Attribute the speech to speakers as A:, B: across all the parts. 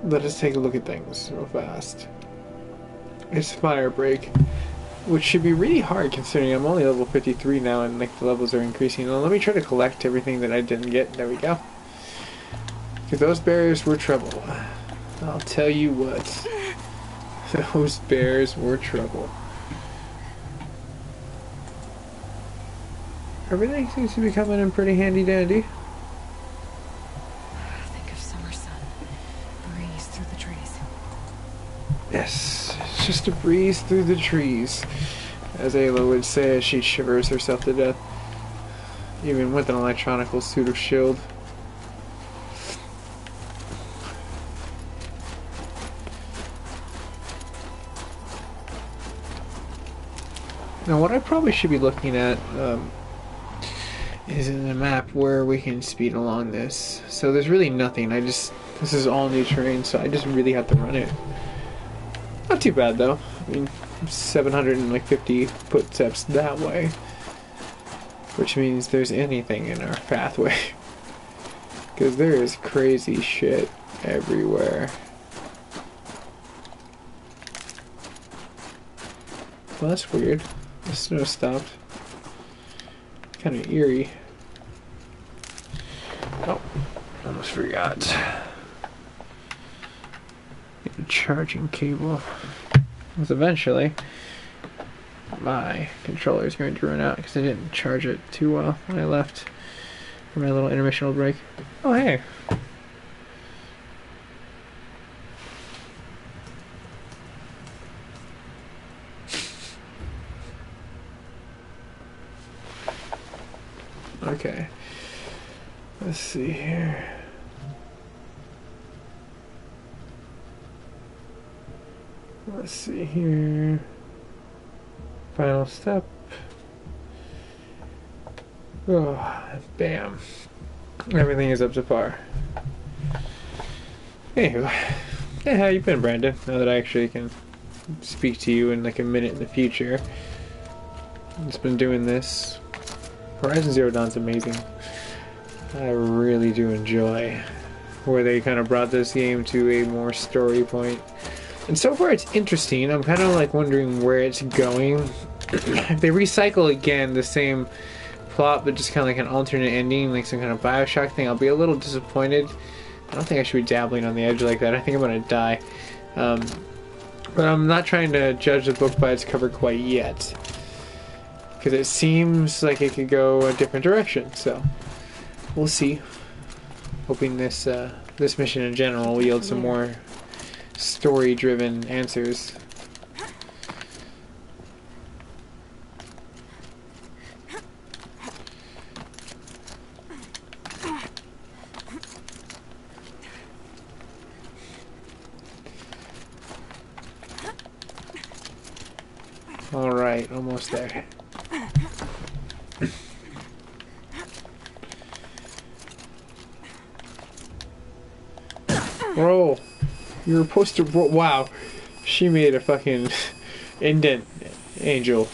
A: let us take a look at things real fast. It's Firebreak, which should be really hard considering I'm only level 53 now and like the levels are increasing. Well, let me try to collect everything that I didn't get. There we go. Because those bears were trouble. I'll tell you what. Those bears were trouble. Everything seems to be coming in pretty handy dandy.
B: Think of summer sun. Breeze through the trees.
A: Yes, it's just a breeze through the trees, as Ayla would say as she shivers herself to death, even with an electronical suit of shield. Now what I probably should be looking at is in a map where we can speed along this. So there's really nothing, this is all new terrain, so I just really have to run it. Not too bad though. I mean, 750 footsteps that way, which means there's anything in our pathway. Because there is crazy shit everywhere. Well, that's weird. The snow stopped. Kind of eerie. Oh, almost forgot. Get a charging cable. Because eventually my controller is going to run out because I didn't charge it too well when I left for my little intermissional break. Oh, hey. Okay, let's see here. Let's see here. Final step. Oh, bam. Everything is up to par. Anywho, hey, how you been, Brandon? Now that I actually can speak to you in like a minute in the future. It's been doing this. Horizon Zero Dawn's amazing. I really do enjoy where they kind of brought this game to a more story point. And so far it's interesting. I'm kind of like wondering where it's going. If they recycle again the same plot but just kind of like an alternate ending, like some kind of Bioshock thing, I'll be a little disappointed. I don't think I should be dabbling on the edge like that. I think I'm gonna die. But I'm not trying to judge the book by its cover quite yet, because it seems like it could go a different direction, so we'll see. Hoping this this mission in general will yield some more story-driven answers. All right, almost there. Roll. You're supposed to roll. Wow. She made a fucking indent, Angel.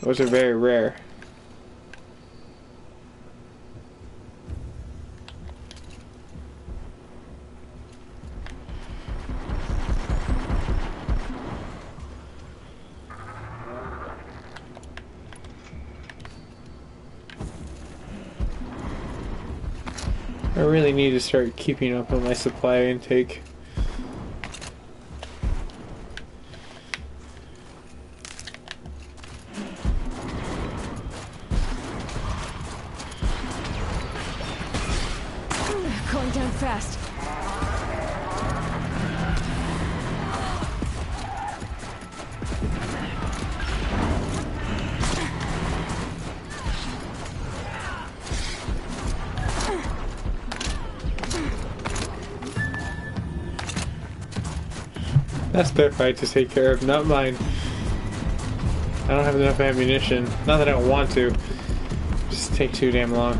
A: Those are very rare. I really need to start keeping up on my supply intake.
B: Going down fast.
A: That's their fight to take care of, not mine. I don't have enough ammunition. Not that I don't want to. Just take too damn long.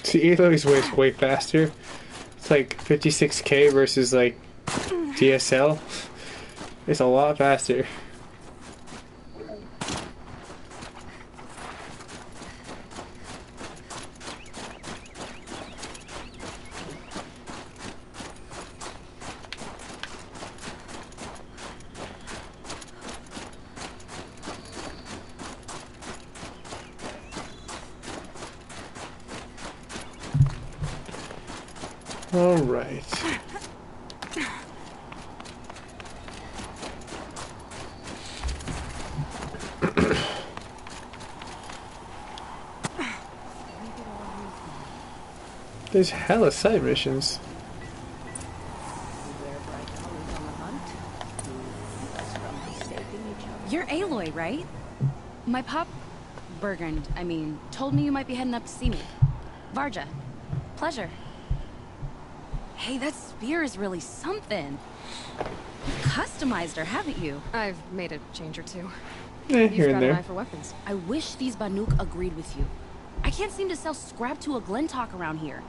A: See, Aloy's way faster. It's like 56k versus like DSL. It's a lot faster. All right. There's hella side missions.
B: You're Aloy, right? My pop... Bergund, I mean, told me you might be heading up to see me. Varja. Pleasure. Hey, that spear is really something. You've customized her, haven't you?
C: I've made a change or two.
A: Here
C: You've
A: and
C: got an eye
A: there.
C: for weapons.
B: I wish these Banuk agreed with you. I can't seem to sell scrap to a Glentalk around here.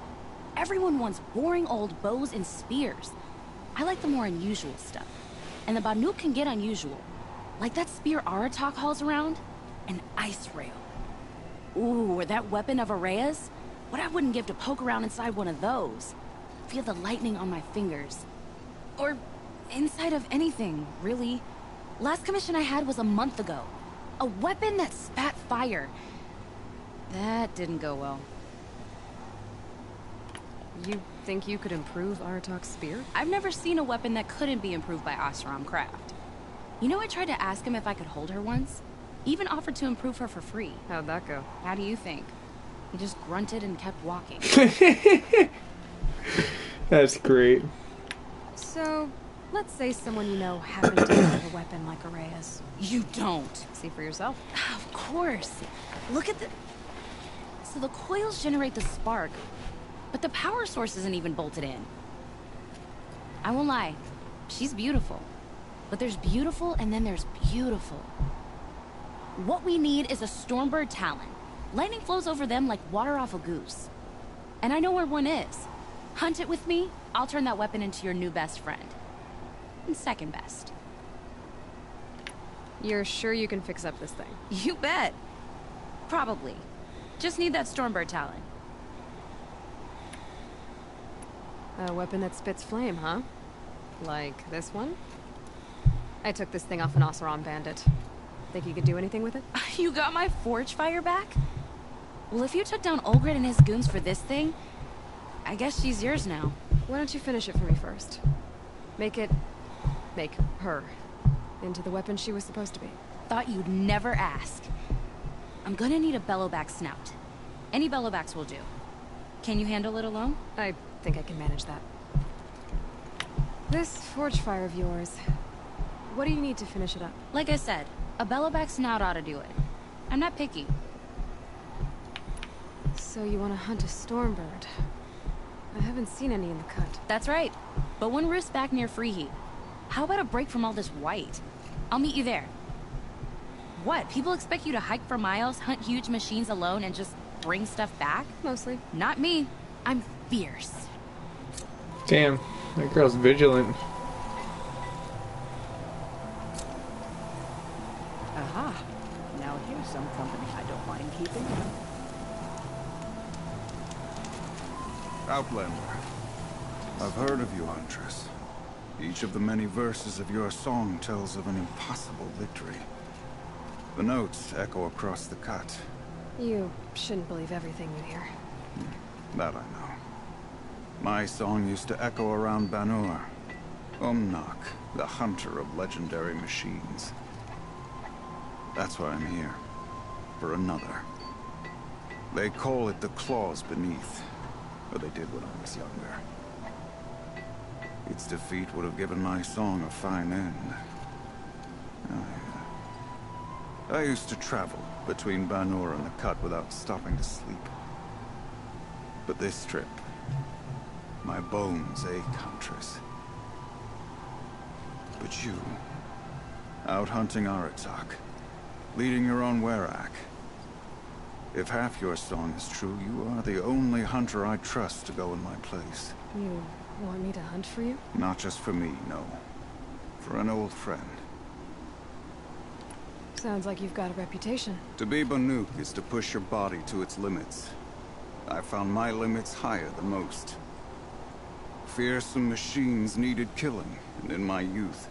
B: Everyone wants boring old bows and spears. I like the more unusual stuff. And the Banuk can get unusual. Like that spear Aratak hauls around. An ice rail. Ooh, or that weapon of Araya's. What I wouldn't give to poke around inside one of those. Feel the lightning on my fingers. Or inside of anything, really. Last commission I had was a month ago. A weapon that spat fire. That didn't go well.
C: You think you could improve Aratak's spear?
B: I've never seen a weapon that couldn't be improved by Oseram Craft. You know, I tried to ask him if I could hold her once. Even offered to improve her for free.
C: How'd that go?
B: How do you think? He just grunted and kept walking.
A: That's great.
C: So, let's say someone you know happened to have a weapon like Araya's.
B: You don't.
C: See for yourself.
B: Of course. Look at the... So the coils generate the spark, but the power source isn't even bolted in. I won't lie. She's beautiful. But there's beautiful and then there's beautiful. What we need is a Stormbird Talon. Lightning flows over them like water off a goose. And I know where one is. Hunt it with me, I'll turn that weapon into your new best friend. And second best.
C: You're sure you can fix up this thing?
B: You bet. Probably. Just need that Stormbird Talon.
C: A weapon that spits flame, huh? Like this one? I took this thing off an Oseram bandit. Think you could do anything with it?
B: You got my forge fire back? Well, if you took down Olgrid and his goons for this thing, I guess she's yours now.
C: Why don't you finish it for me first? Make her into the weapon she was supposed to be.
B: Thought you'd never ask. I'm gonna need a bellowback snout. Any bellowbacks will do. Can you handle it alone?
C: I think I can manage that. This forge fire of yours, what do you need to finish it up?
B: Like I said, a bellowback snout ought to do it. I'm not picky.
C: So you want to hunt a Stormbird? I haven't seen any in the cut.
B: That's right. But one roosts back near Freeheat. How about a break from all this white? I'll meet you there. What? People expect you to hike for miles, hunt huge machines alone, and just bring stuff back?
C: Mostly.
B: Not me. I'm fierce.
A: Damn, that girl's vigilant.
D: Aha. Now here's some company I don't mind keeping.
E: Outlander. I've heard of you, Huntress. Each of the many verses of your song tells of an impossible victory. The notes echo across the cut.
C: You shouldn't believe everything you hear.
E: That I know. My song used to echo around Banur. Umnak, the hunter of legendary machines. That's why I'm here. For another. They call it the claws beneath. Or they did when I was younger. Its defeat would have given my song a fine end. I used to travel between Banur and the Cut without stopping to sleep. But this trip, my bones ache, Huntress. But you, out hunting Aratak, leading your own Werak. If half your song is true, you are the only hunter I trust to go in my place.
C: You want me to hunt for you?
E: Not just for me, no. For an old friend.
C: Sounds like you've got a reputation.
E: To be Banuk is to push your body to its limits. I found my limits higher than most. Fearsome machines needed killing, and in my youth,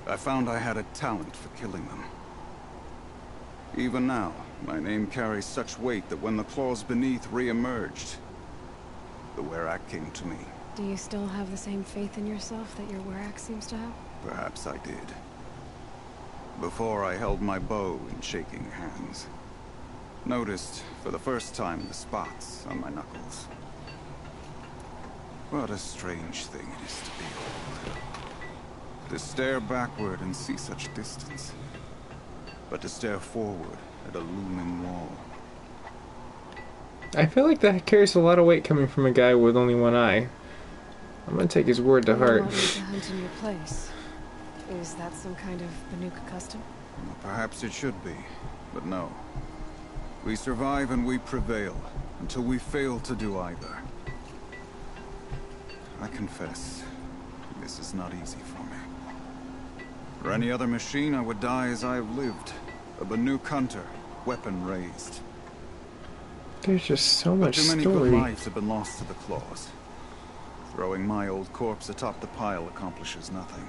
E: I found I had a talent for killing them. Even now, my name carries such weight that when the claws beneath re-emerged, the Werak came to me.
C: Do you still have the same faith in yourself that your Werak seems to have?
E: Perhaps I did. Before I held my bow in shaking hands. Noticed, for the first time, the spots on my knuckles. What a strange thing it is to be old. To stare backward and see such distance. But to stare forward at a looming wall.
A: I feel like that carries a lot of weight coming from a guy with only one eye. I'm gonna take his word to heart.
C: You want me to hunt in your place. Is that some kind of Banuk custom?
E: Well, perhaps it should be, but no. We survive and we prevail, until we fail to do either. I confess, this is not easy for me. For any other machine, I would die as I have lived. A Banuk hunter, weapon raised.
A: There's just so
E: But
A: much
E: too many
A: story.
E: good lives have been lost to the claws. Throwing my old corpse atop the pile accomplishes nothing.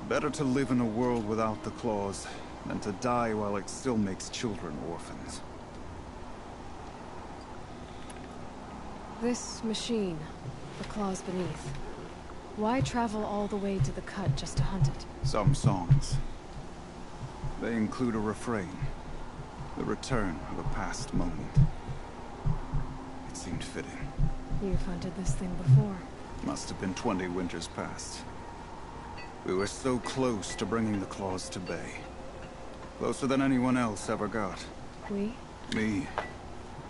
E: Better to live in a world without the claws than to die while it still makes children orphans.
C: This machine, the claws beneath. Why travel all the way to the cut just to hunt it?
E: Some songs. They include a refrain. The return of a past moment. It seemed fitting.
C: You've hunted this thing before.
E: Must have been 20 winters past. We were so close to bringing the claws to bay. Closer than anyone else ever got.
C: We?
E: Me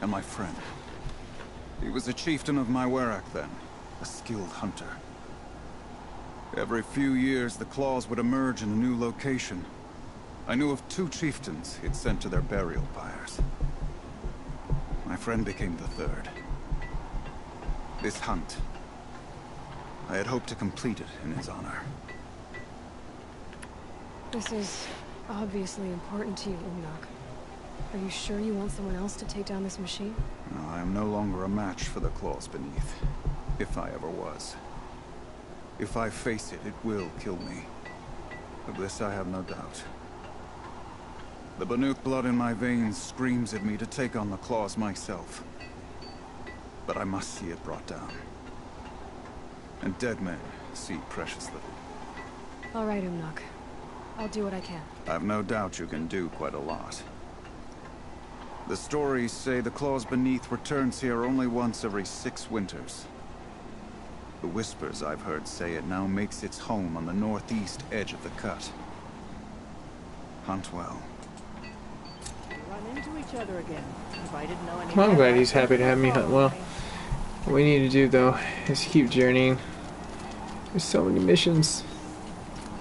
E: and my friend. He was a chieftain of my Werak then, a skilled hunter. Every few years, the claws would emerge in a new location. I knew of 2 chieftains he'd sent to their burial pyres. My friend became the 3rd. This hunt, I had hoped to complete it in his honor.
C: This is obviously important to you, Umnak. Are you sure you want someone else to take down this machine?
E: No, I am no longer a match for the claws beneath, if I ever was. If I face it, it will kill me. Of this I have no doubt. The Banuk blood in my veins screams at me to take on the claws myself. But I must see it brought down. And dead men see precious little.
C: All right, Umnak. I'll do what I can.
E: I've no doubt you can do quite a lot. The stories say the claws beneath returns here only once every 6 winters. The whispers I've heard say it now makes its home on the northeast edge of the cut. Hunt well.
D: Run into each other again. If I didn't know any
A: Well, I'm glad
D: better,
A: he's happy to have me hunt well. What we need to do, though, is keep journeying. There's so many missions.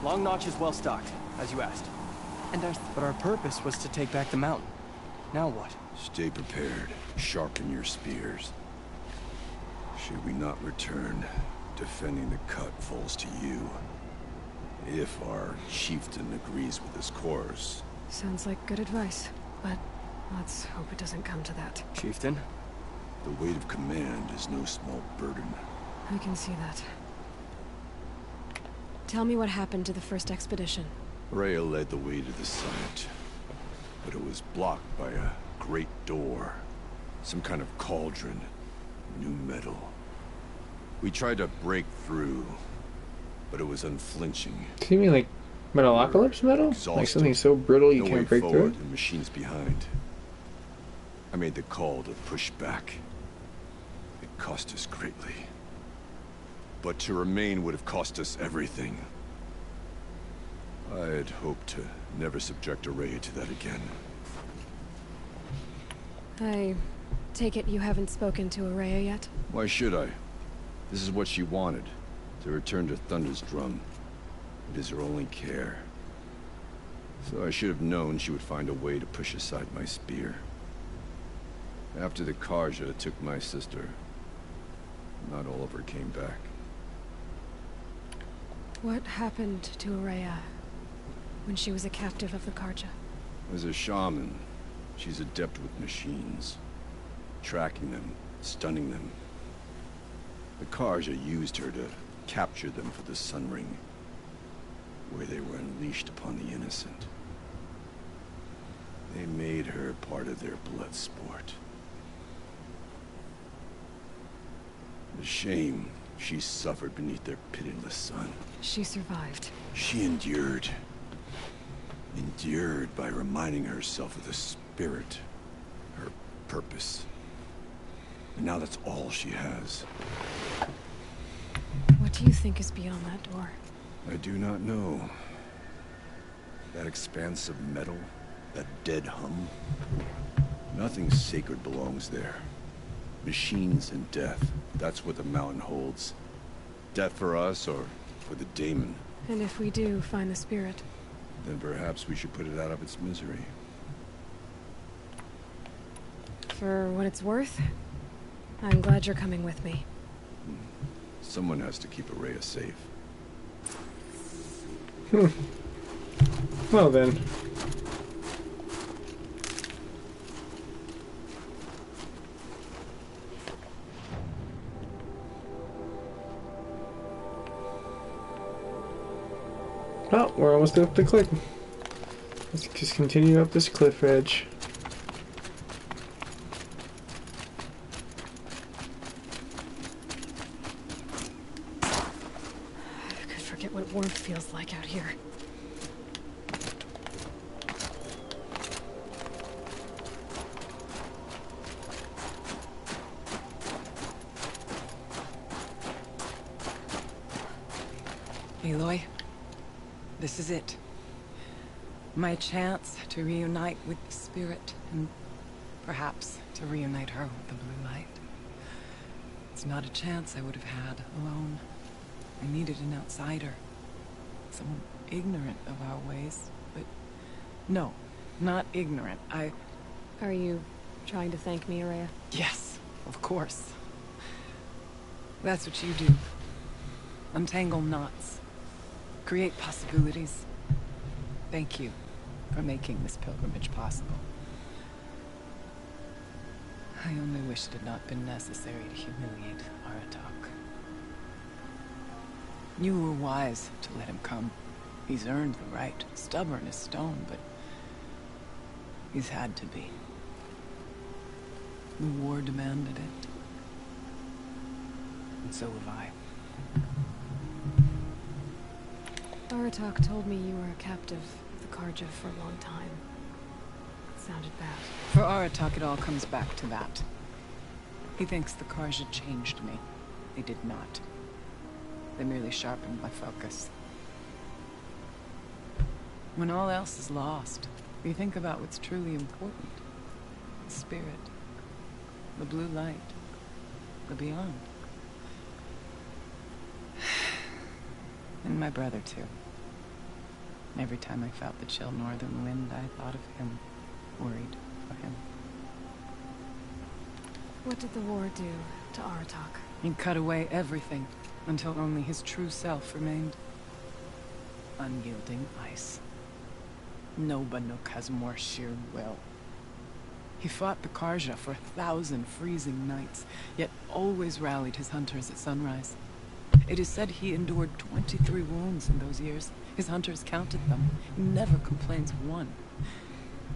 F: Long Notch is well stocked, as you asked. But our purpose was to take back the mountain. Now what?
G: Stay prepared. Sharpen your spears. Should we not return, defending the cut falls to you. If our chieftain agrees with this course.
C: Sounds like good advice, but let's hope it doesn't come to that.
F: Chieftain?
G: The weight of command is no small burden.
C: I can see that. Tell me what happened to the first expedition.
G: Rhea led the way to the summit, but it was blocked by a great door. Some kind of cauldron. New metal. We tried to break through, but it was unflinching.
A: Do you mean like Metalocalypse metal? Like something so brittle you
G: No way
A: can't break through
G: forward,
A: it?
G: and machines behind. I made the call to push back. It cost us greatly. But to remain would have cost us everything. I had hoped to never subject Araya to that again.
C: I take it you haven't spoken to Araya yet?
G: Why should I? This is what she wanted. To return to Thunder's drum. It is her only care. So I should have known she would find a way to push aside my spear. After the Karja took my sister, not all of her came back.
C: What happened to Araya when she was a captive of the Karja?
G: As a shaman, she's adept with machines. Tracking them, stunning them. The Karja used her to capture them for the Sun Ring, where they were unleashed upon the innocent. They made her part of their blood sport. The shame she suffered beneath their pitiless sun.
C: She survived.
G: She endured. Endured by reminding herself of the spirit, her purpose. And now that's all she has.
C: What do you think is beyond that door?
G: I do not know. That expanse of metal, that dead hum. Nothing sacred belongs there. Machines and death, that's what the mountain holds. Death for us, or for the daemon.
C: And if we do find the spirit?
G: Then perhaps we should put it out of its misery.
C: For what it's worth, I'm glad you're coming with me.
G: Someone has to keep Araya safe.
A: Well then. Oh, we're almost up the cliff. Let's just continue up this cliff edge.
C: I could forget what warmth feels like out here.
H: Aloy, this is it. My chance to reunite with the spirit, and perhaps to reunite her with the blue light. It's not a chance I would have had alone. I needed an outsider. Someone ignorant of our ways, but no, not ignorant.
C: Are you trying to thank me, Araya?
H: Yes, of course. That's what you do. Untangle knots. Create possibilities. Thank you for making this pilgrimage possible. I only wish it had not been necessary to humiliate Aratak. You were wise to let him come. He's earned the right. Stubborn as stone, but he's had to be. The war demanded it. And so have I.
C: Aratak told me you were a captive of the Karja for a long time. It sounded bad.
H: For Aratak, it all comes back to that. He thinks the Karja changed me. They did not. They merely sharpened my focus. When all else is lost, you think about what's truly important. The spirit. The blue light. The beyond. And my brother, too. Every time I felt the chill northern wind, I thought of him, worried for him.
C: What did the war do to Aratak?
H: He cut away everything, until only his true self remained. Unyielding ice. No Banuk has more sheer will. He fought the Karja for 1,000 freezing nights, yet always rallied his hunters at sunrise. It is said he endured 23 wounds in those years. His hunters counted them. He never complains one.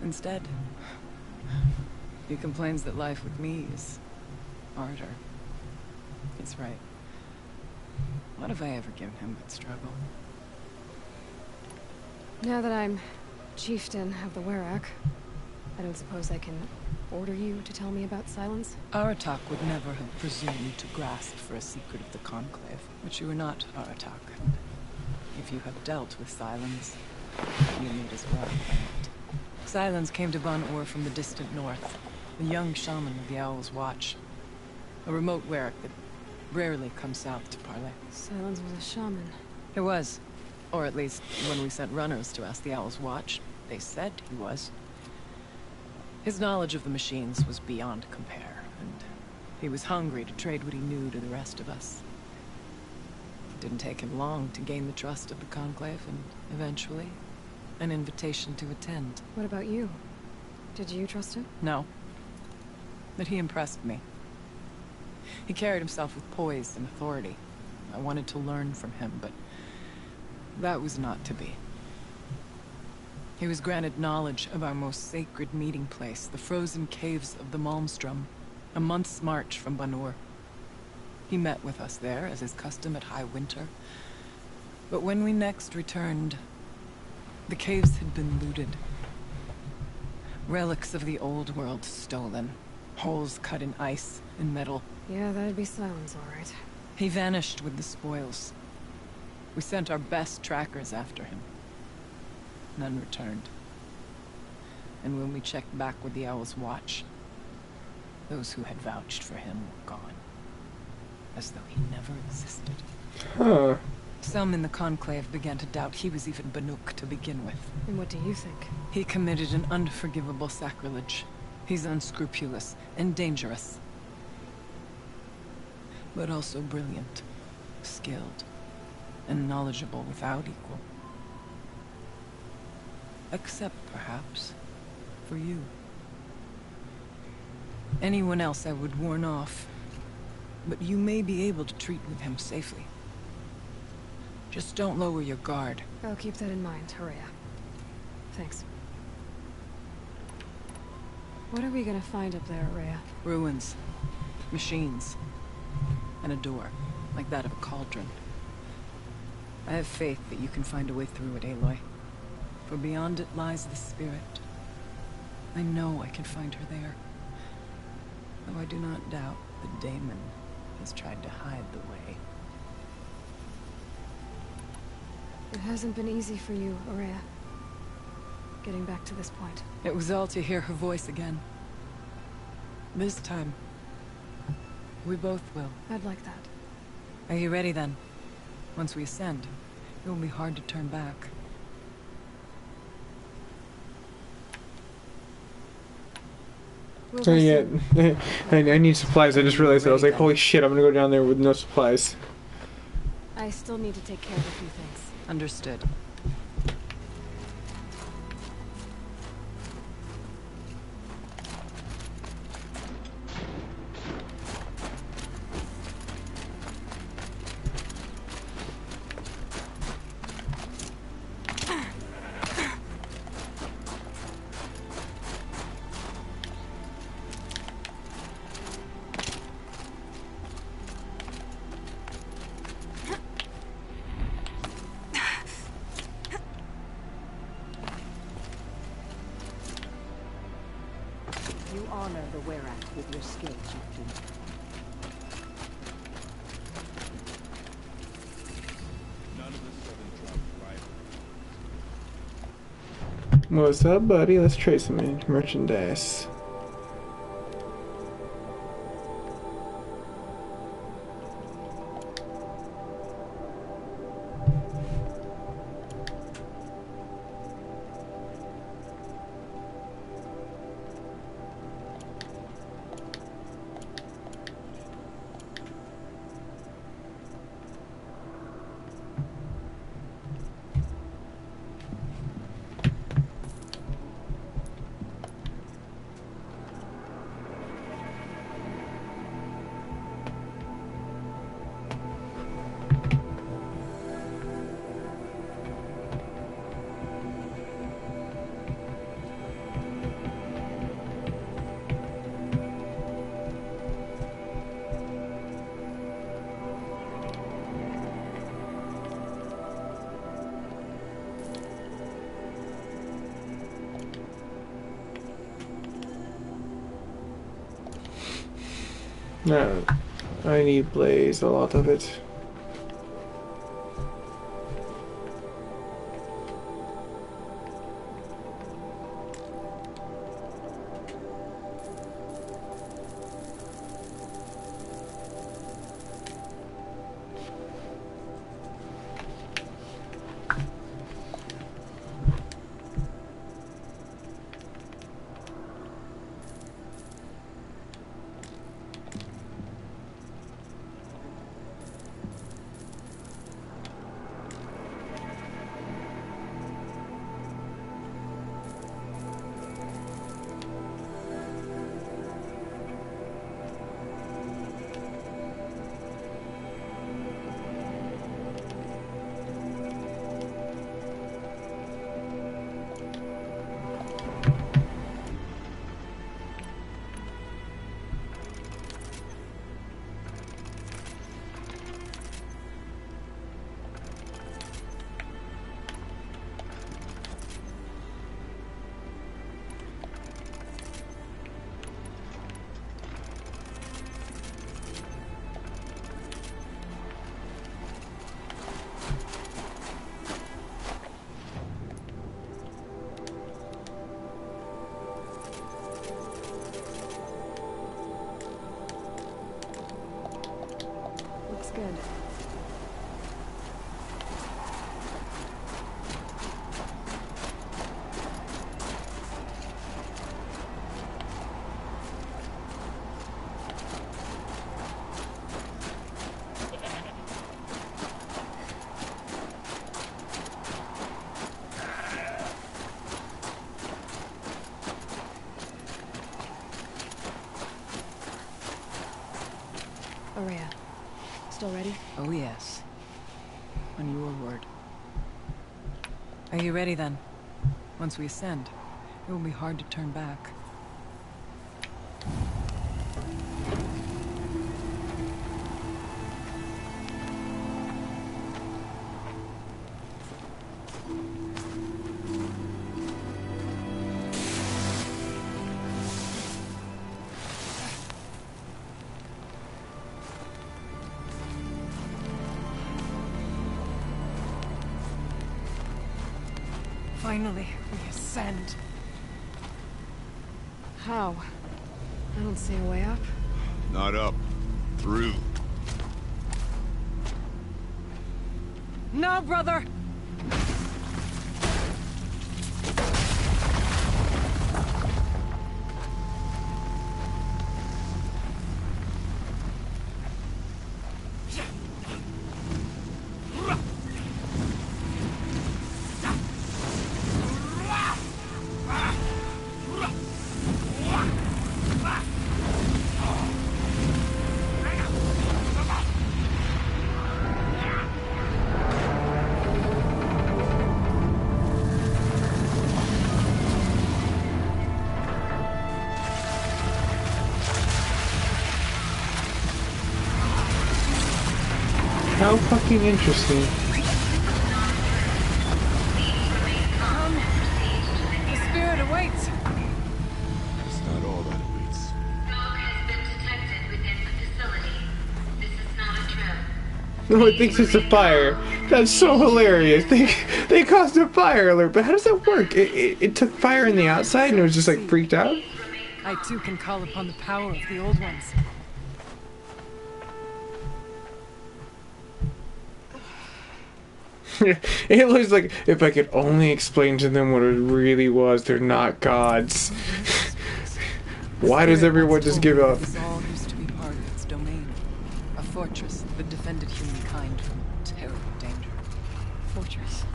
H: Instead, he complains that life with me is harder. He's right. What have I ever given him but struggle?
C: Now that I'm chieftain of the Werak, I don't suppose I can order you to tell me about Silence?
H: Aratak would never have presumed to grasp for a secret of the Conclave. But you are not Aratak. If you have dealt with Silence, you need as well claim it. Silence came to Ban-Ur from the distant north, a young shaman of the Owl's Watch. A remote Werak that rarely comes south to parley.
C: Silence was a shaman.
H: It was. Or at least, when we sent runners to ask the Owl's Watch, they said he was. His knowledge of the machines was beyond compare, and he was hungry to trade what he knew to the rest of us. It didn't take him long to gain the trust of the Conclave, and eventually, an invitation to attend.
C: What about you? Did you trust him?
H: No. But he impressed me. He carried himself with poise and authority. I wanted to learn from him, but that was not to be. He was granted knowledge of our most sacred meeting place, the frozen caves of the Malmstrom, a month's march from Banur. He met with us there, as is custom at high winter. But when we next returned, the caves had been looted. Relics of the old world stolen. Holes cut in ice and metal.
C: Yeah, that'd be Silence, all right.
H: He vanished with the spoils. We sent our best trackers after him. None returned. And when we checked back with the Owl's Watch, those who had vouched for him were gone. As though he never existed.
A: Huh.
H: Some in the Conclave began to doubt he was even Banuk to begin with.
C: And what do you think?
H: He committed an unforgivable sacrilege. He's unscrupulous and dangerous. But also brilliant, skilled, and knowledgeable without equal. Except, perhaps, for you. Anyone else I would warn off, but you may be able to treat with him safely. Just don't lower your guard.
C: I'll keep that in mind, Horea. Thanks. What are we gonna find up there, Horea?
H: Ruins, machines, and a door, like that of a cauldron. I have faith that you can find a way through it, Aloy. For beyond it lies the spirit. I know I can find her there. Though I do not doubt that Damon has tried to hide the way.
C: It hasn't been easy for you, Horea. Getting back to this point.
H: It was all to hear her voice again. This time, we both will.
C: I'd like that.
H: Are you ready then? Once we ascend, it will be hard to turn back.
C: We'll
A: So
C: go
A: yeah,
C: soon.
A: I need supplies. I just realized that. I was like, holy shit, I'm gonna go down there with no supplies.
C: I still need to take care of a few things.
H: Understood.
D: You honor the Werak with your skill, Chieftain.
A: What's up, buddy? Let's trade some merchandise. No, I need blaze, a lot of it.
C: Looks good. Aurea, still ready?
H: Oh, yes. On your word. Are you ready, then? Once we ascend, it will be hard to turn back. Finally, we ascend.
C: How? I don't see a way up.
G: Not up. Through.
H: No, brother!
A: How fucking interesting.
H: Come! The spirit awaits!
G: It's not all that awaits.
I: Smoke has been detected within the facility. This is not a trap.
A: No, it thinks it's a fire. That's so hilarious. They caused a fire alert, but how does that work? It took fire in the outside and it was just like freaked out?
H: I too can call upon the power of the old ones.
A: It looks like if I could only explain to them what it really was, they're not gods. Why does everyone just give up?
H: This all used to be part of its domain. A fortress that defended humankind from terrible danger.
C: Fortress.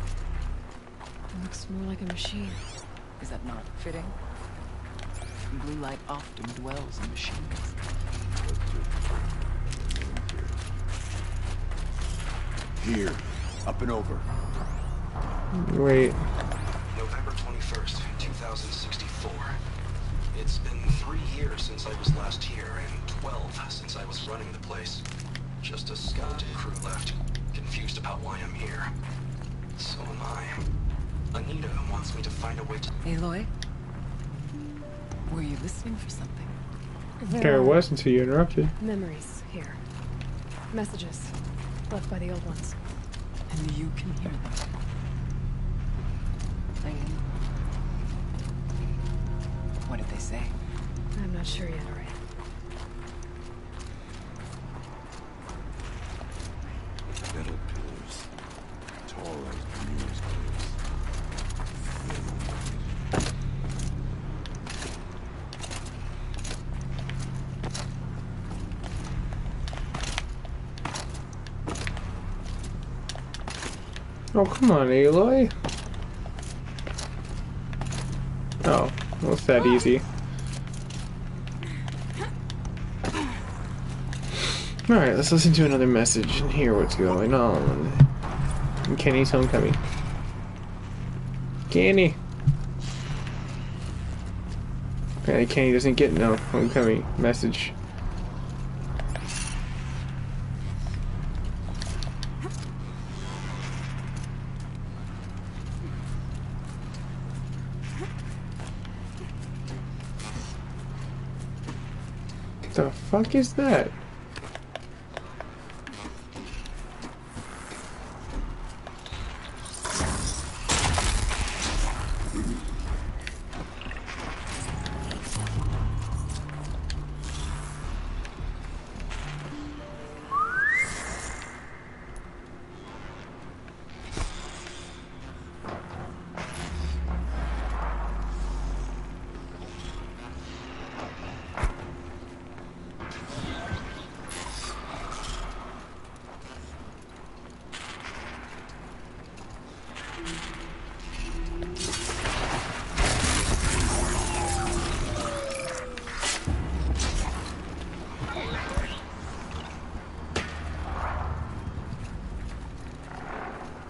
C: It looks more like a machine.
H: Is that not fitting? Blue light often dwells in machines.
G: Here. Up and over.
A: Wait.
J: November 21st, 2064. It's been 3 years since I was last here, and 12 since I was running the place. Just a skeleton crew left, confused about why I'm here. So am I. Anita wants me to find a way to...
H: Aloy? Were you listening for something?
A: There it was until you interrupted.
C: Memories here. Messages left by the old ones.
H: And you can hear them. What did they say?
C: I'm not sure yet, Aurea.
G: Metal pillars. Tall as Benu's
A: Oh, come on, Aloy. Oh, well, it's that easy. Alright, let's listen to another message and hear what's going on. And Kenny's homecoming. Kenny! Apparently Kenny doesn't get no homecoming message. The fuck is that?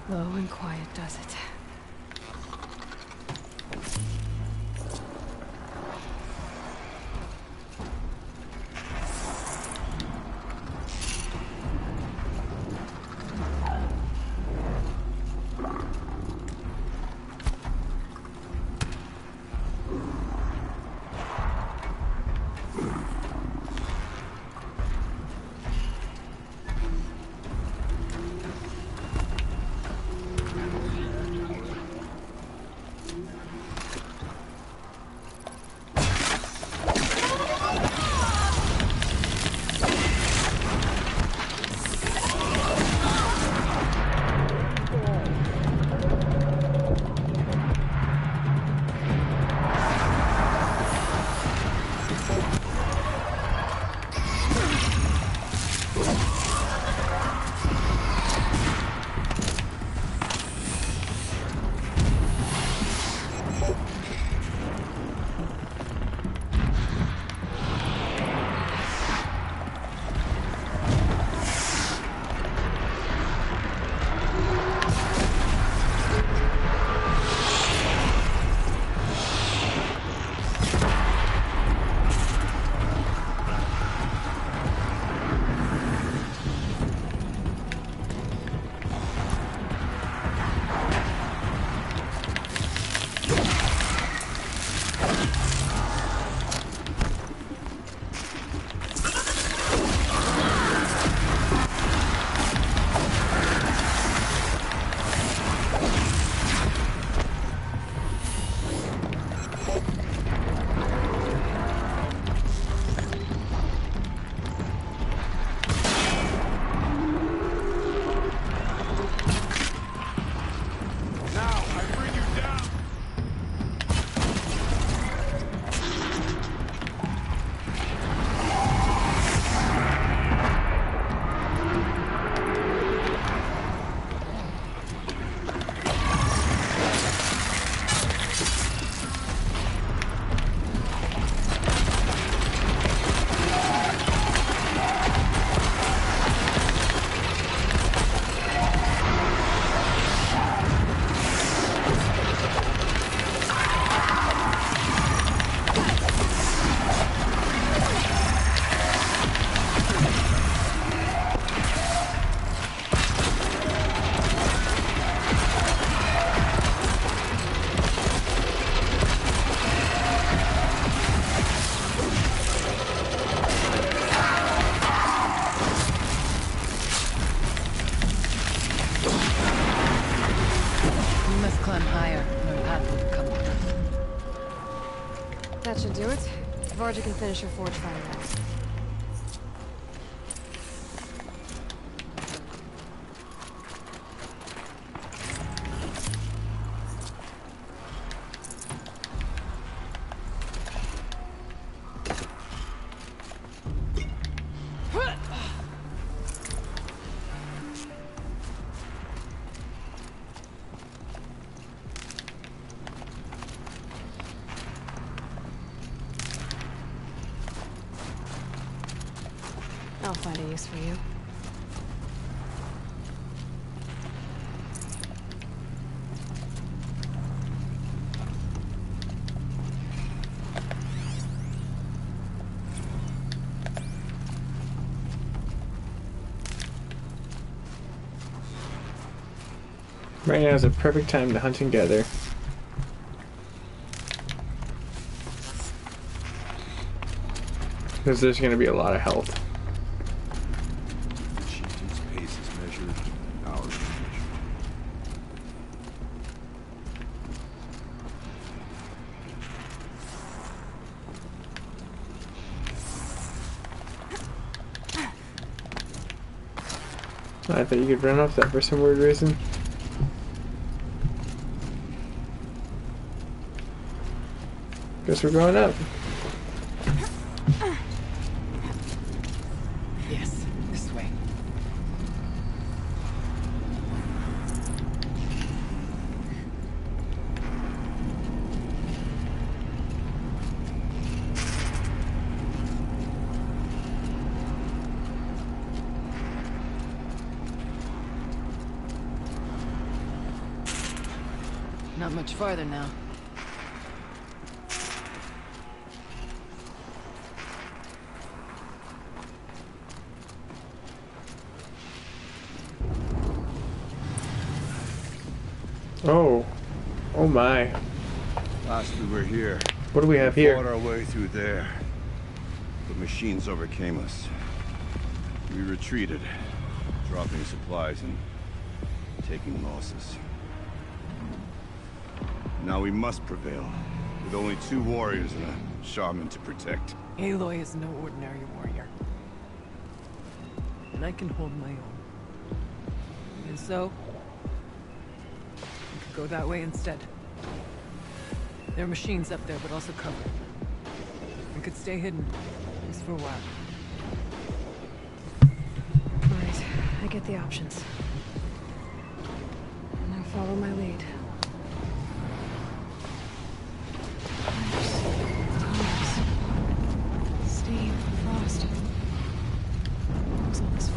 C: Low and quiet does it. That should do it. Varja can finish her forge fire next. I'll find a use for you.
A: Right now is a perfect time to hunt and gather. Because there's going to be a lot of health.
G: Chieftain's pace is measured, ours is measured.
A: I thought you could run off that for some weird reason. Guess we're going up.
H: Yes, this way. Not much farther now.
A: Oh. Oh my.
G: Last we were here.
A: What do we have
G: We
A: here?
G: fought our way through there. The machines overcame us. We retreated, dropping supplies and taking losses. Now we must prevail, with only 2 warriors and a shaman to protect.
H: Aloy is no ordinary warrior. And I can hold my own. And so, we could go that way instead. There are machines up there, but also cover. We could stay hidden, just for a while.
C: Right, I get the options. Now follow my lead. Tires. Steam. Frost. What was all this for?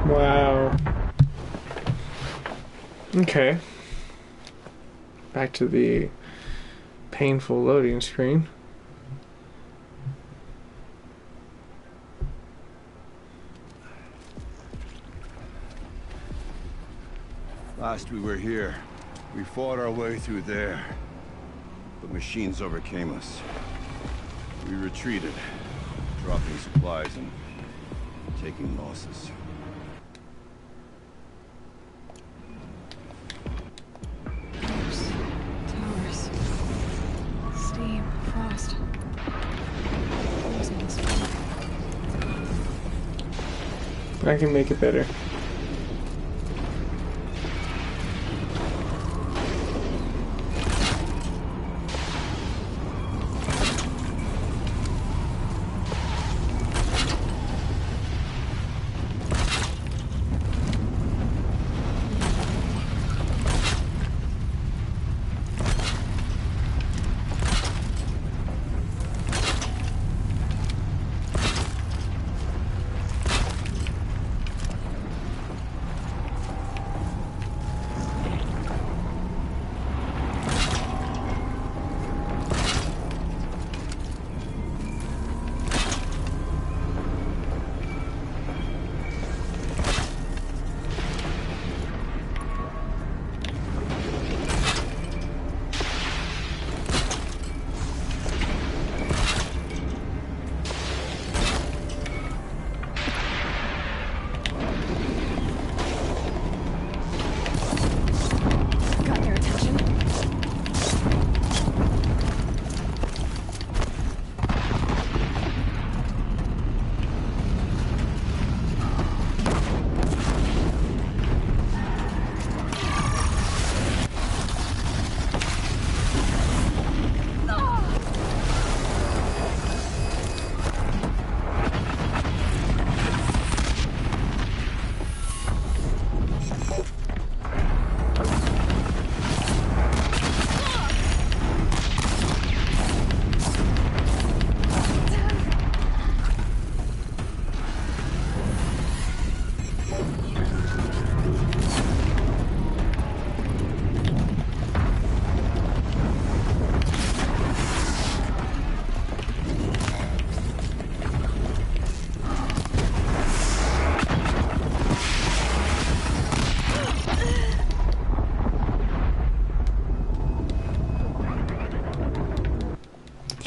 A: Wow. Okay. Back to the painful loading screen.
G: Last we were here, we fought our way through there. The machines overcame us. We retreated, dropping supplies and taking losses.
C: Towers. Steam. Frost. What was all this for?
A: I can make it better.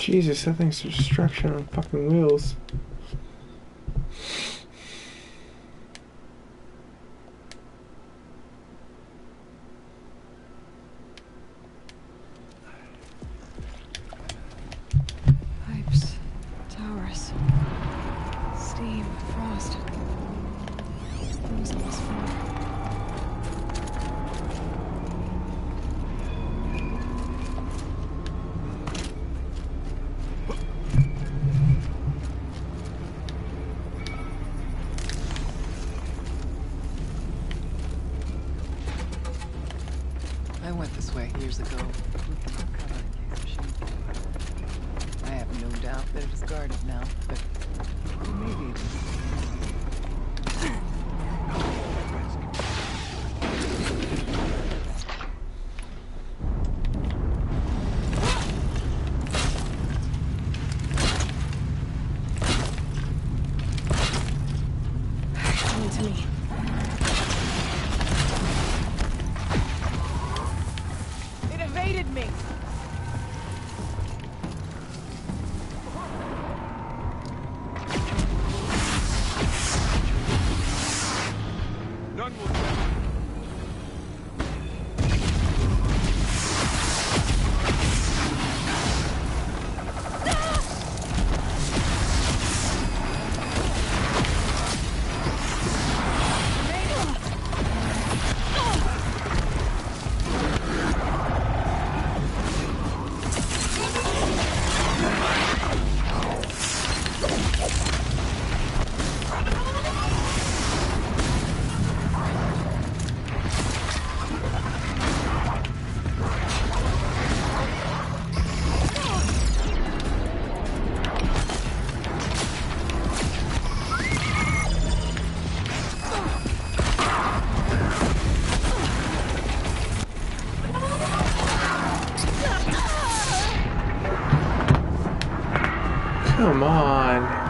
A: Jesus, that thing's destruction on fucking wheels.
C: Pipes, towers, steam, frost. It was almost full.
H: I went this way years ago. I have no doubt that it is guarded now, but maybe.
C: Coming to me.
H: It evaded me!
G: None will get.
A: Come on.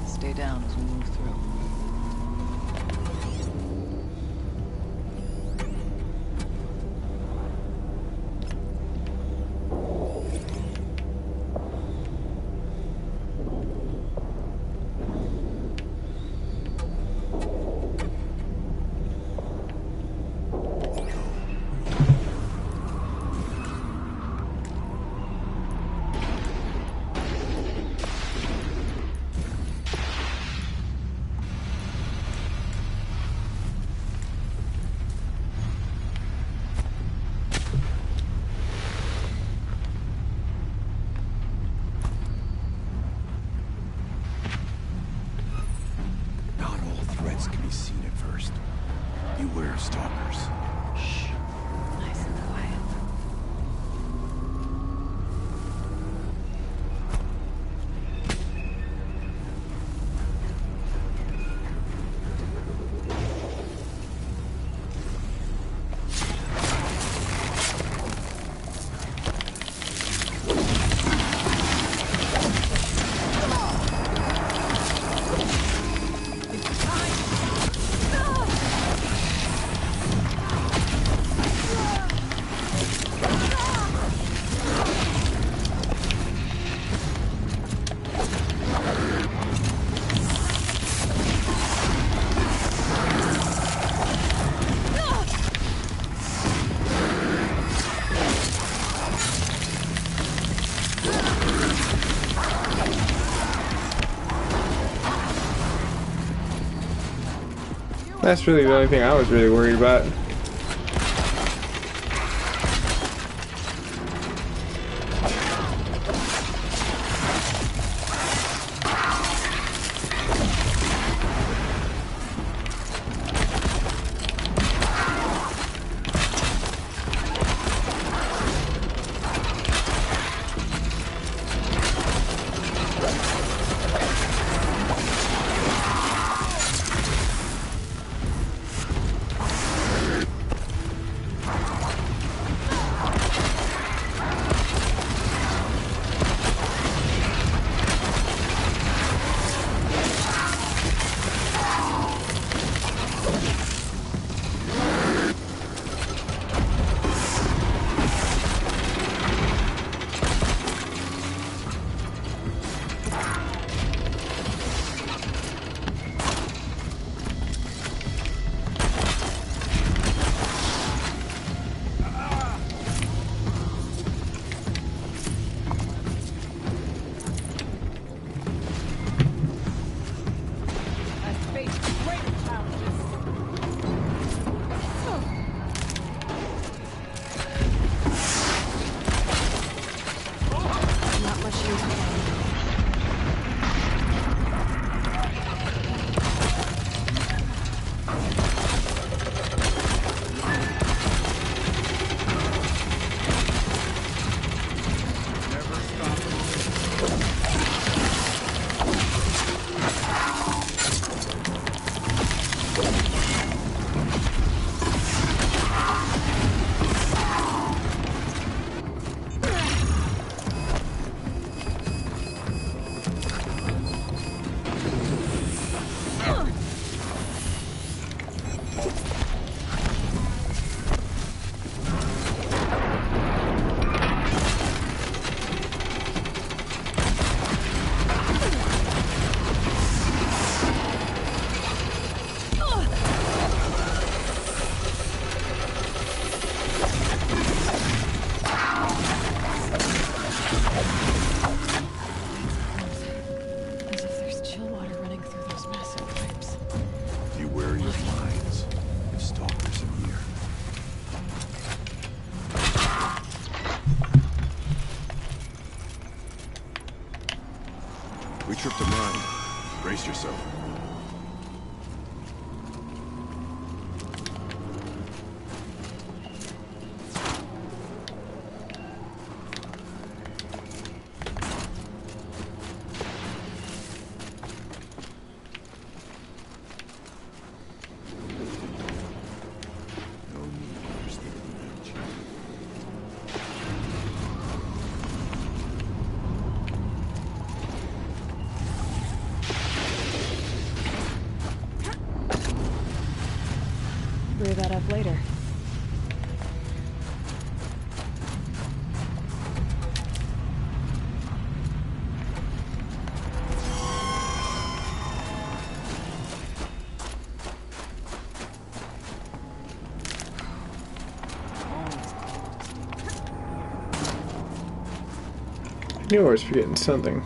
H: Stay down as we move through.
G: Not all threats can be seen at first. Beware of stalkers. Shh.
C: Nice and quiet.
A: That's really the only thing I was really worried about.
G: We tripped a mine. Brace yourself.
C: Brew that up later.
A: I knew I was forgetting something.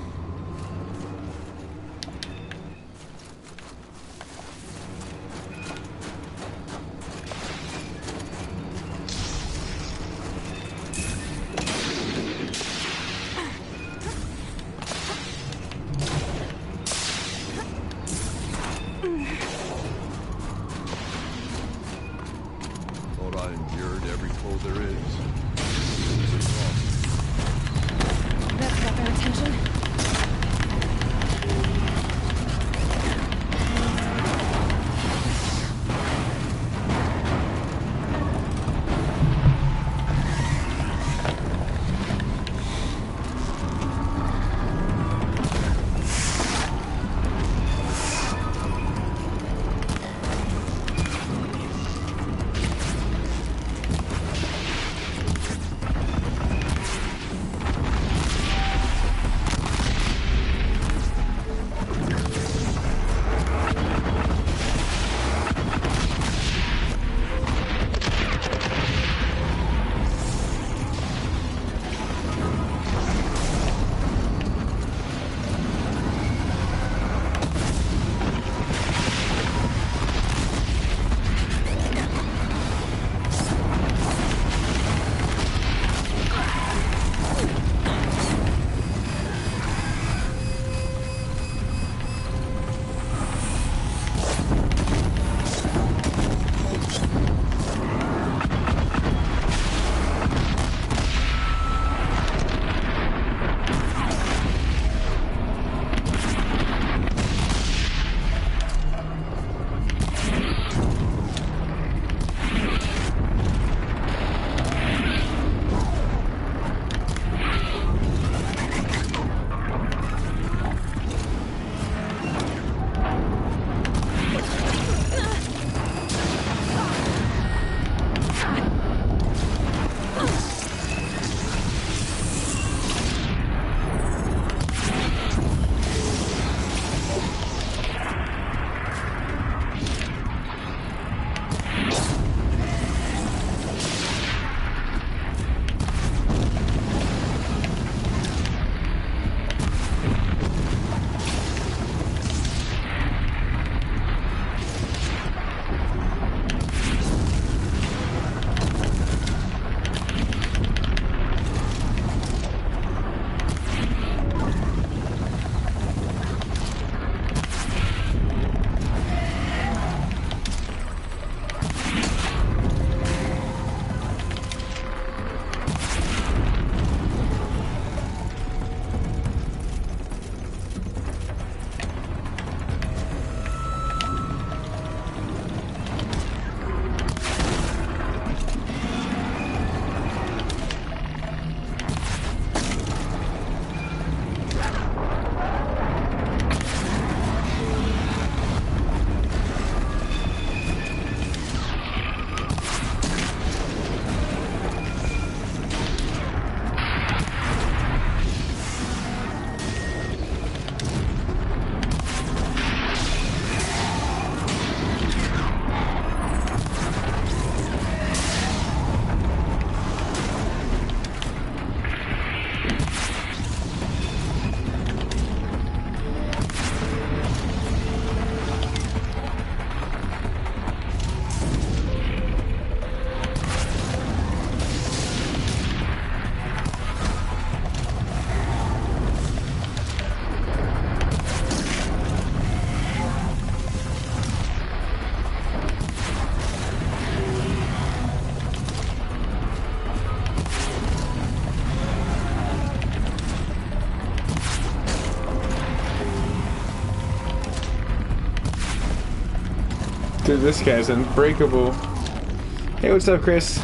G: Thought I endured every pull there is.
C: That's got their attention.
A: Dude, this guy's unbreakable. Hey, what's up, Chris?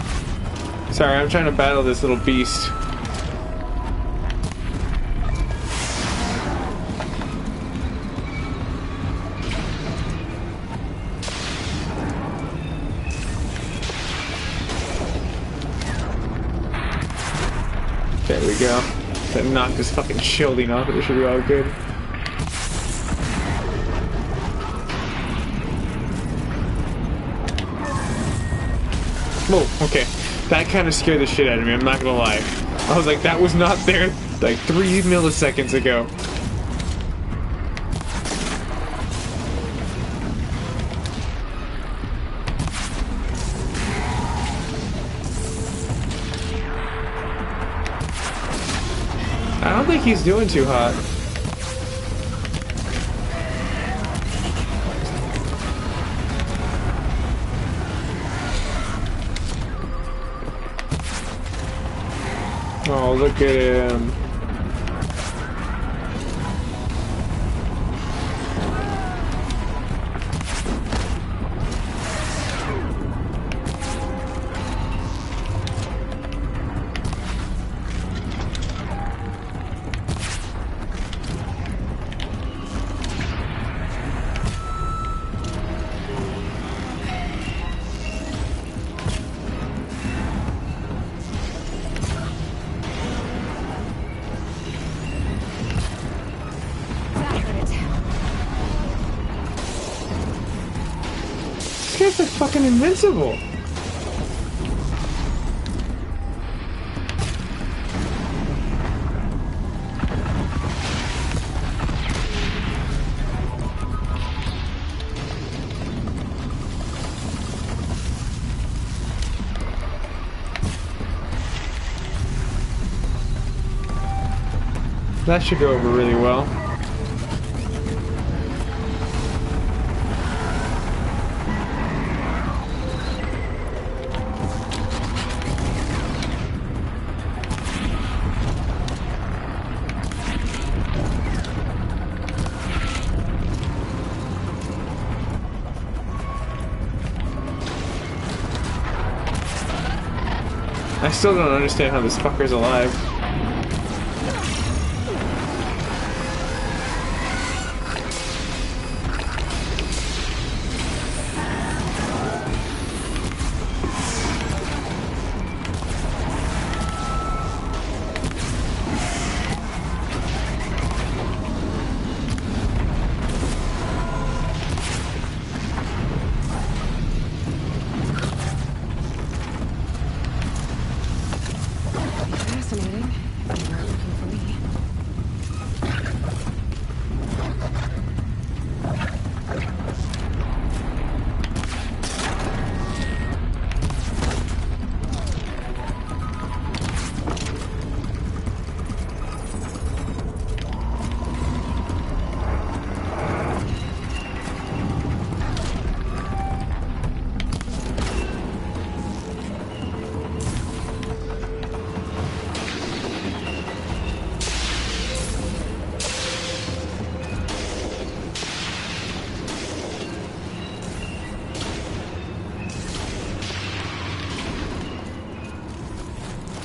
A: Sorry, I'm trying to battle this little beast. There we go. That knocked his fucking shielding off, but it should be all good. Whoa, okay. That kind of scared the shit out of me, I'm not gonna lie. I was like, that was not there like 3 milliseconds ago. I don't think he's doing too hot. Oh, look at him. These guys are fucking invincible. That should go over really well. I still don't understand how this fucker's alive.
C: Fascinating. You weren't looking for me.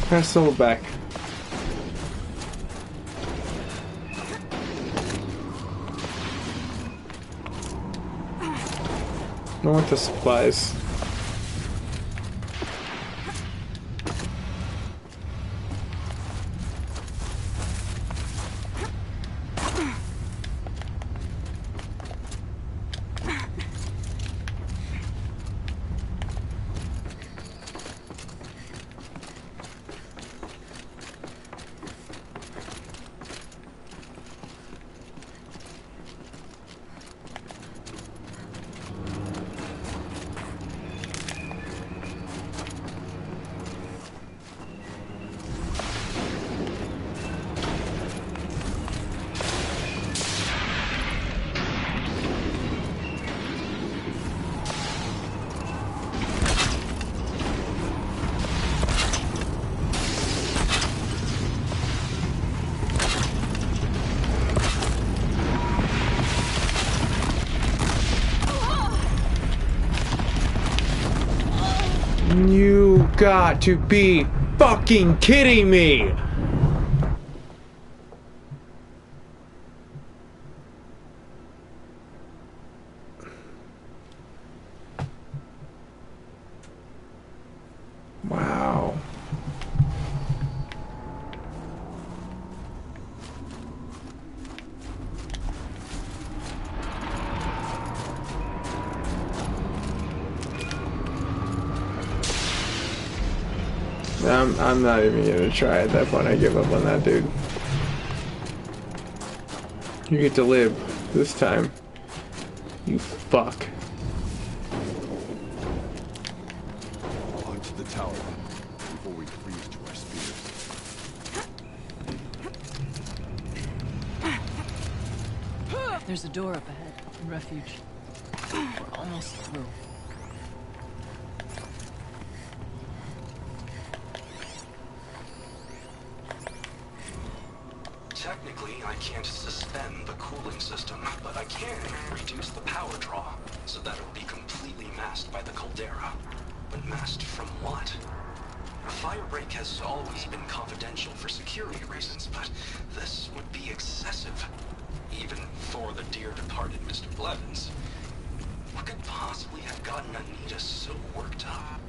A: Press the back. I want the supplies. You got to be fucking kidding me! Wow. I'm not even gonna try at that point. I give up on that dude. You get to live this time. You fuck.
G: On to the tower before we freeze to our spears.
H: There's a door up ahead. Refuge. We're almost through.
J: Technically, I can't suspend the cooling system, but I can reduce the power draw, so that it will be completely masked by the caldera. But masked from what? Firebreak has always been confidential for security reasons, but this would be excessive. Even for the dear departed Mr. Blevins. What could possibly have gotten Anita so worked up?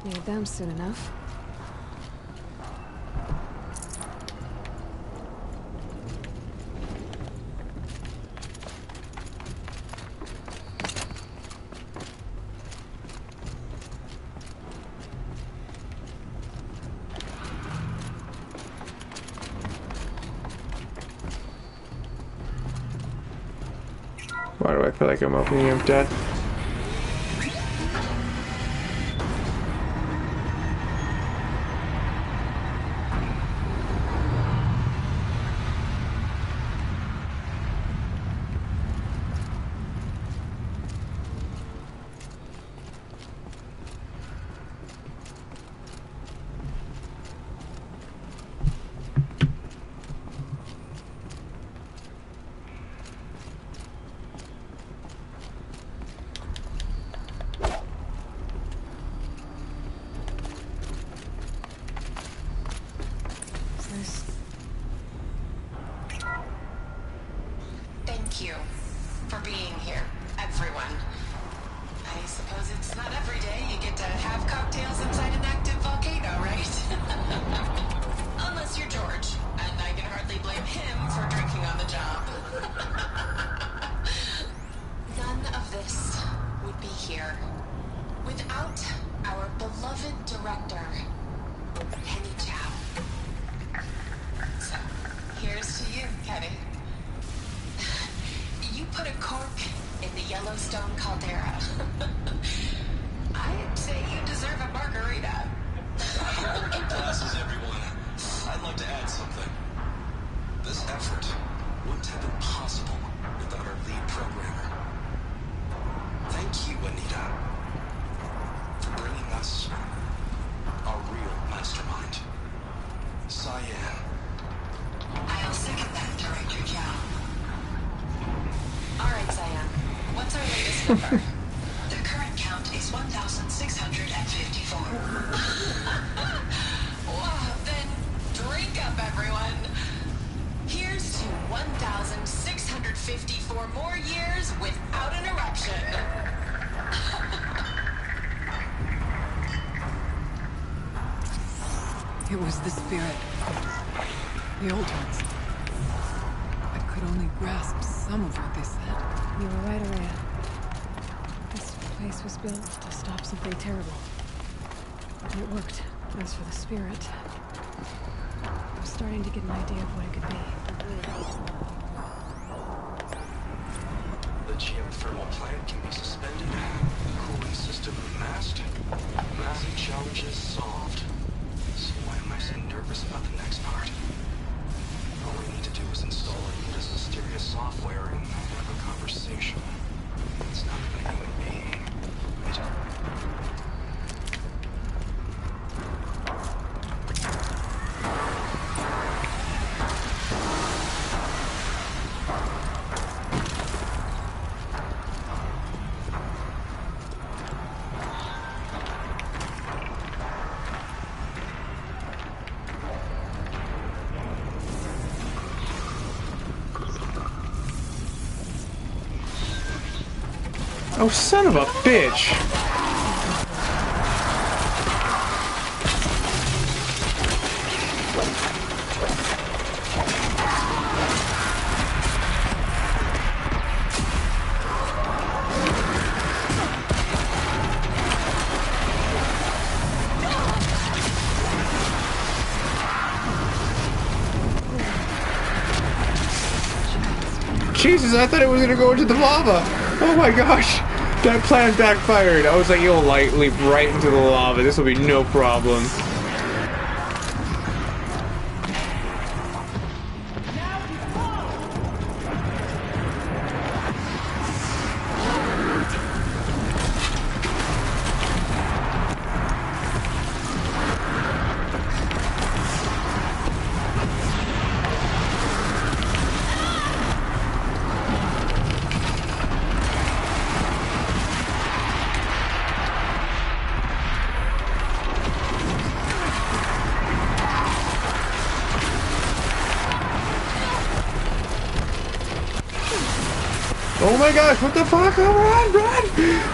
C: Need them soon enough.
A: Why do I feel like I'm opening up death?
I: Thank you for being here, everyone. I suppose it's not every day you get to have cocktails inside an active volcano, right? Unless you're George, and I can hardly blame him for drinking on the job. None of this would be here without our beloved director, Penny Chow. So, here's to you, Kenny. You put a cork in the Yellowstone caldera. I'd say you deserve a margarita.
J: Hold your glasses, everyone. I'd like to add something. This effort wouldn't have been possible without our lead programmer. Thank you, Anita, for bringing us our real mastermind, Cyan.
I: I'll second that, Director Chow. All right, Cyan. What's our latest number? The current count is 1,654. Wow, then drink up, everyone. Here's to 1,654 more years without an eruption.
H: It was the spirit. The old ones. I could only grasp some of what they said.
C: You were right, Araya. This place was built to stop something terrible. And it worked. As for the spirit, starting to get an idea of what it could be.
J: The geothermal plant can be suspended. Cooling system masked. Massive challenges solved. So why am I so nervous about the next part? All we need to do is install Anita's mysterious software and have a conversation. It's not even a human being.
A: Oh, son of a bitch! Jesus, I thought it was gonna go into the lava! Oh my gosh! That plan backfired. I was like, you'll leap right into the lava. This will be no problem. Oh my gosh, what the fuck? Oh, run, run!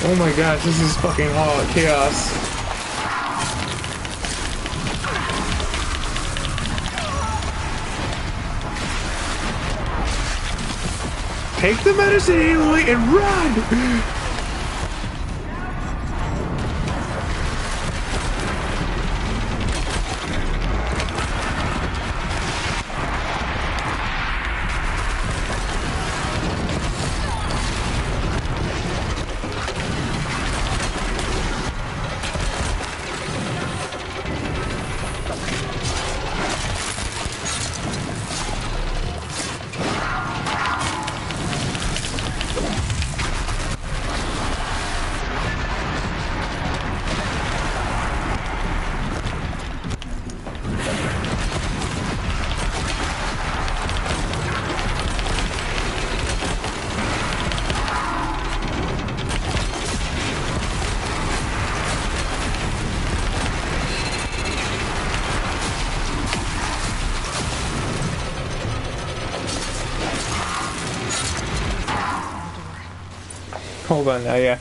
A: Oh my gosh, this is fucking hot chaos. Take the medicine, Aloy, and run! Hold on now, yeah.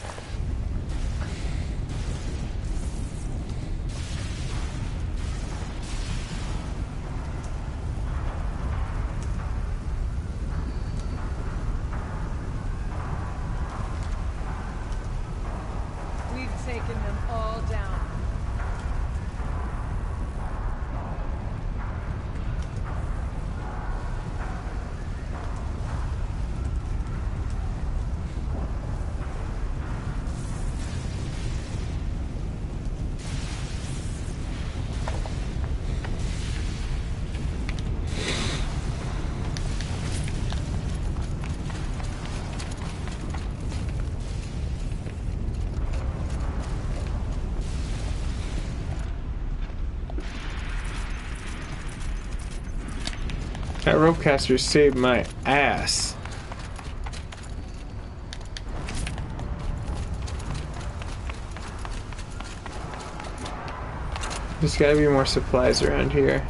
C: We've taken them all down.
A: That rope caster saved my ass. There's gotta be more supplies around here.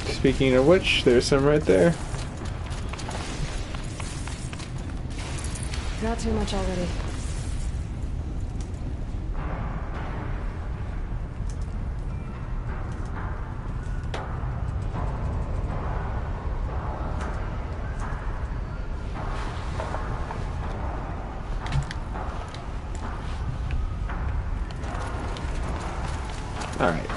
A: Speaking of which, there's some right there.
C: Not too much already.
A: Alright.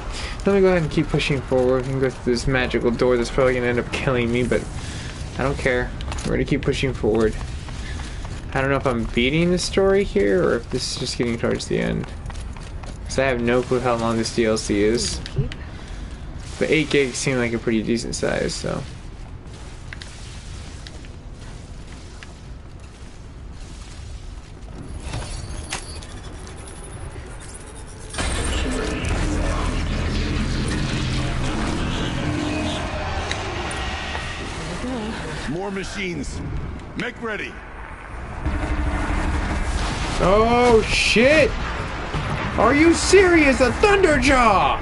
A: Let me go ahead and keep pushing forward and go through this magical door that's probably gonna end up killing me, but I don't care. We're gonna keep pushing forward. I don't know if I'm beating the story here or if this is just getting towards the end. Because I have no clue how long this DLC is. But 8 gigs seem like a pretty decent size, so.
G: More machines. Make ready.
A: Oh shit! Are you serious? A Thunderjaw!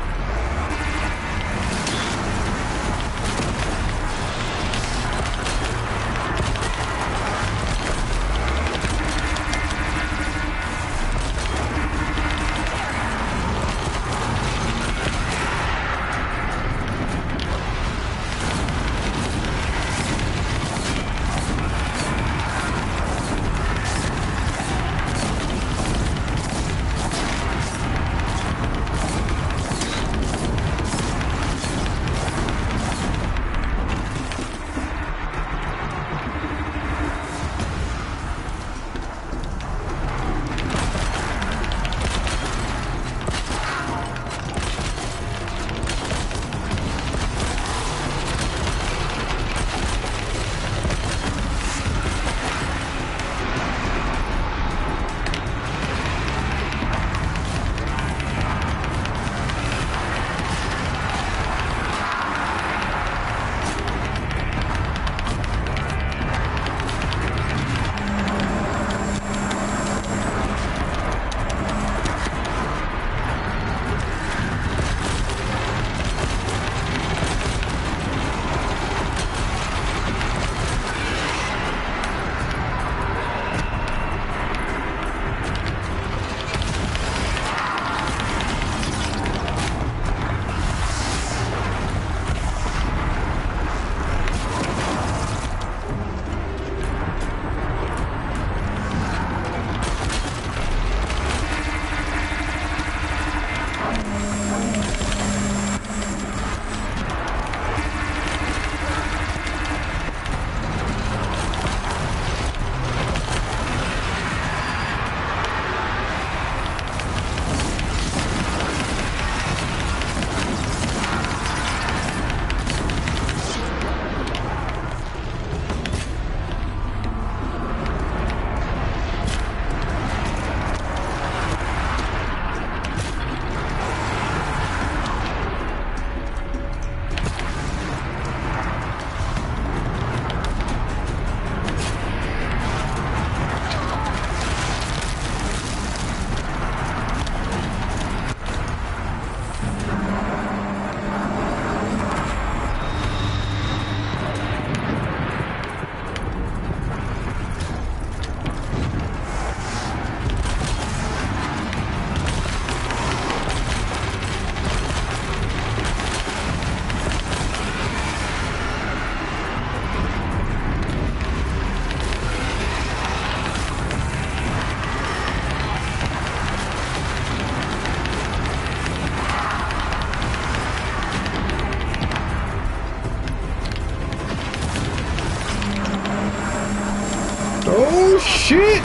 A: Oh shit!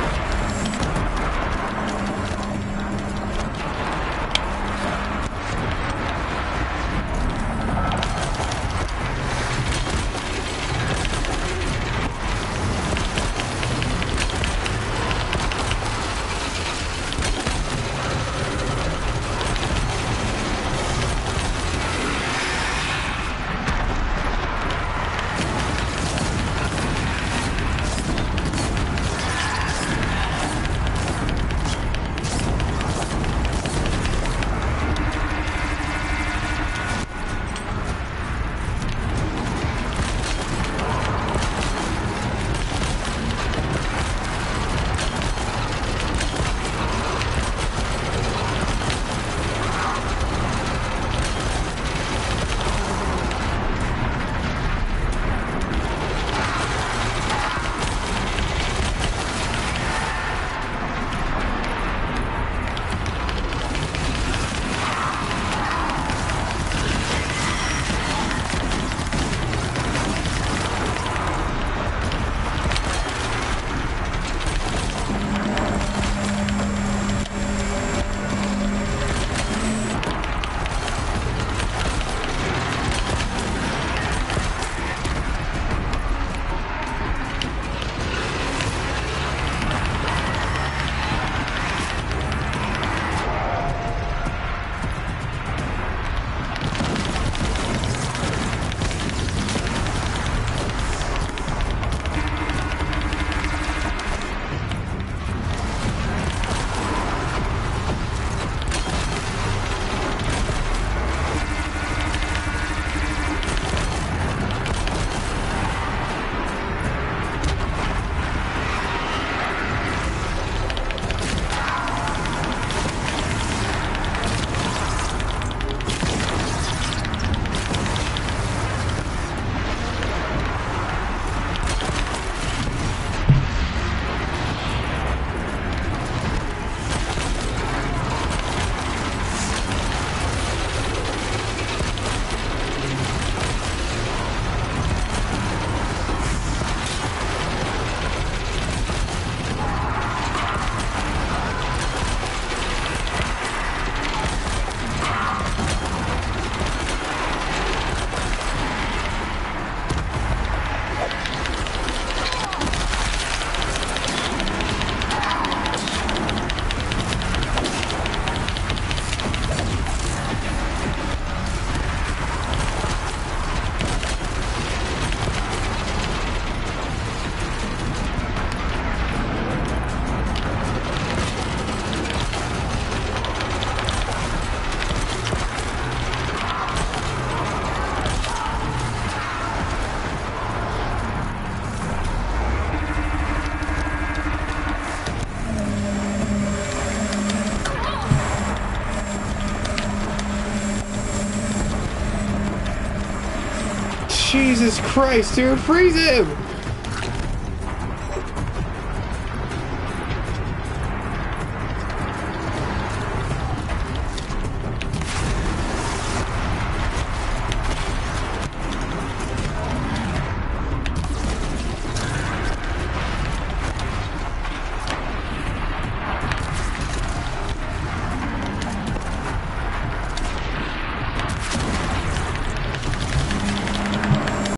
A: Jesus Christ, dude, freeze him!